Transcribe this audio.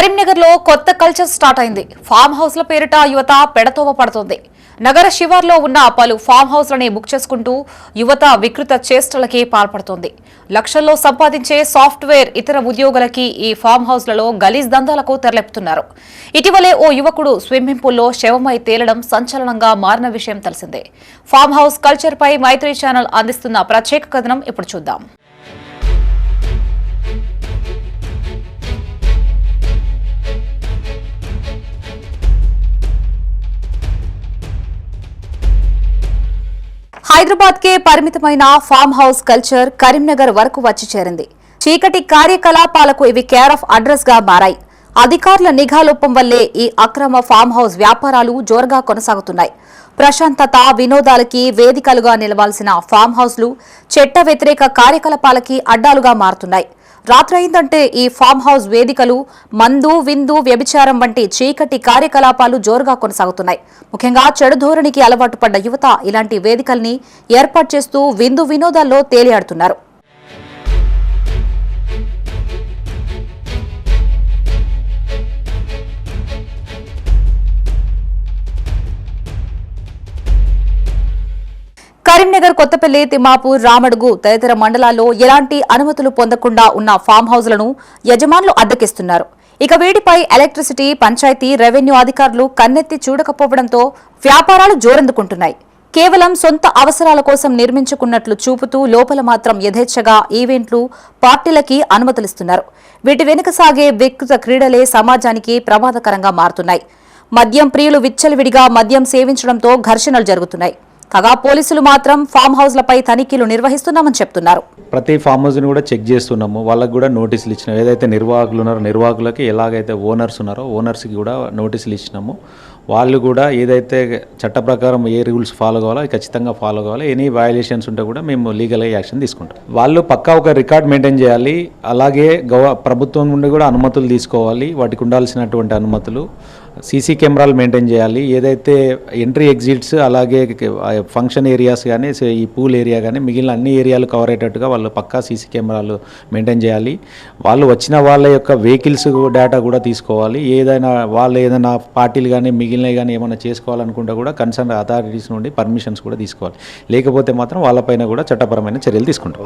కరీంనగర్లో కొత్త culture start అయింది. ఫామ్ హౌస్ల పేరిట యువత పెడతోవ పడుతోంది. నగర శివార్లో ఉన్న పలు ఫామ్ హౌస్లని బుక్ చేసుకుంటూ యువత వికృత చేష్టలకి పాల్పడుతోంది. లక్షల్లో సంపాదించే సాఫ్ట్వేర్ ఇతర ఉద్యోగులకి ఈ ఫామ్ హౌస్లలో గలీజ్ దందాలకు తెరలేపుతున్నారు. ఇటీవలే ఓ యువకుడు స్విమ్మింగ్ పూల్లో శవమై తేలడం సంచలనంగా మారిన విషయం తెలిసిందే. ఫామ్ హౌస్ కల్చర్ పై మైత్రి ఛానల్ అందిస్తున్న ప్రత్యేక కథనం ఇప్పుడు చూద్దాం. హైదరాబాద్ కే పరిమితమైన ఫామ్ హౌస్ కల్చర్ కరీంనగర్ వరకు వచ్చి చేరింది. చీకటి కార్యకలాపాలకు ఇవి కేర్ ఆఫ్ అడ్రస్ గా మారాయి. అధికారుల నిఘా లోపం వల్లే ఈ అక్రమ ఫామ్ హౌస్ వ్యాపారాలు జోరుగా కొనసాగుతున్నాయి. ప్రశాంతత వినోదాలకి వేదికలుగా నిలవాల్సిన ఫామ్ హౌస్లు చట్ట వ్యతిరేక కార్యకలాపాలకి అడ్డాలుగా మారుతున్నాయి. రాత్రి అయిందంటే ఈ ఫామ్ హౌస్ వేదికలు మందు విందు వ్యభిచారం వంటి చీకటి కార్యకలాపాలు జోరుగా కొనసాగుతున్నాయి. ముఖ్యంగా చెడు ధోరణికి అలవాటు పడ్డ యువత ఇలాంటి వేదికల్ని ఏర్పాటు చేస్తూ విందు వినోదాల్లో తేలియాడుతున్నారు. కరీంనగర్, కొత్తపల్లి, తిమ్మాపూర్, రామడుగు తదితర మండలాల్లో ఎలాంటి అనుమతులు పొందకుండా ఉన్న ఫామ్ హౌస్లను యజమానులు అద్దెకిస్తున్నారు. ఇక వీటిపై ఎలక్ట్రిసిటీ, పంచాయతీ, రెవెన్యూ అధికారులు కన్నెత్తి చూడకపోవడంతో వ్యాపారాలు జోరందుకుంటున్నాయి. కేవలం సొంత అవసరాల కోసం నిర్మించుకున్నట్లు చూపుతూ లోపల మాత్రం యథేచ్ఛగా ఈవెంట్లు, పార్టీలకి అనుమతులిస్తున్నారు. వీటి వెనుక సాగే వికృత క్రీడలే సమాజానికి ప్రమాదకరంగా మారుతున్నాయి. మద్యం ప్రియులు విచ్చలవిడిగా మద్యం సేవించడంతో ఘర్షణలు జరుగుతున్నాయి. కాగా పోలీసులు మాత్రం ఫామ్ హౌస్లపై తనిఖీలు నిర్వహిస్తున్నామని చెప్తున్నారు. ప్రతి ఫామ్ హౌస్ని కూడా చెక్ చేస్తున్నాము. వాళ్ళకు కూడా నోటీసులు ఇచ్చినాము. ఏదైతే నిర్వాహకులు ఉన్నారో నిర్వాహకులకి, ఎలాగైతే ఓనర్స్ ఉన్నారో ఓనర్స్కి కూడా నోటీసులు ఇచ్చినాము. వాళ్ళు కూడా ఏదైతే చట్ట ప్రకారం ఏ రూల్స్ ఫాలో కావాలో అది ఖచ్చితంగా ఫాలో కావాలి. ఎనీ వయలేషన్స్ ఉంటే కూడా మేము లీగల్గా యాక్షన్ తీసుకుంటాం. వాళ్ళు పక్కా ఒక రికార్డ్ మెయింటైన్ చేయాలి. అలాగే ప్రభుత్వం నుండి కూడా అనుమతులు తీసుకోవాలి. వాటికి ఉండాల్సినటువంటి అనుమతులు, సీసీ కెమెరాలు మెయింటైన్ చేయాలి. ఏదైతే ఎంట్రీ ఎగ్జిట్స్, అలాగే ఫంక్షన్ ఏరియాస్ కానీ, ఈ పూల్ ఏరియా కానీ మిగిలిన అన్ని ఏరియాలు కవర్ అయ్యేటట్టుగా వాళ్ళు పక్కా సీసీ కెమెరాలు మెయింటైన్ చేయాలి. వాళ్ళు వచ్చిన వాళ్ళ యొక్క వెహికల్స్ డేటా కూడా తీసుకోవాలి. వాళ్ళు ఏదైనా పార్టీలు కానీ మిగిలినవి కానీ ఏమైనా చేసుకోవాలనుకుంటే కూడా కన్సర్న్ అథారిటీస్ నుండి పర్మిషన్స్ కూడా తీసుకోవాలి. లేకపోతే మాత్రం వాళ్ళపైన కూడా చట్టపరమైన చర్యలు తీసుకుంటాం.